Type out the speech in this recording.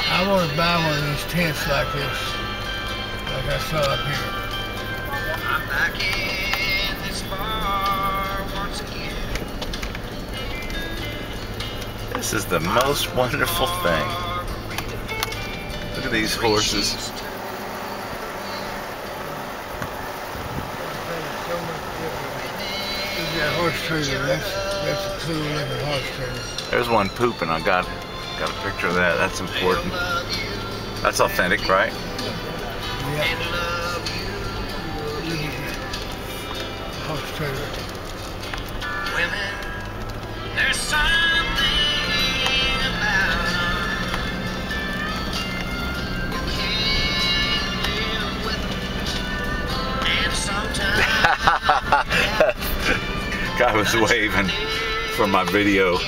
I want to buy one of these tents like this, like I saw up here. I'm back in this bar once again. This is the most wonderful thing. Look at these horses. That horse trailer, that's a cool looking horse trailer. There's one pooping. I got a picture of that. That's important. That's authentic, right? Yeah. Horse trailer. Women, there's something about you can't live with them. And sometimes Guy was waving for my video.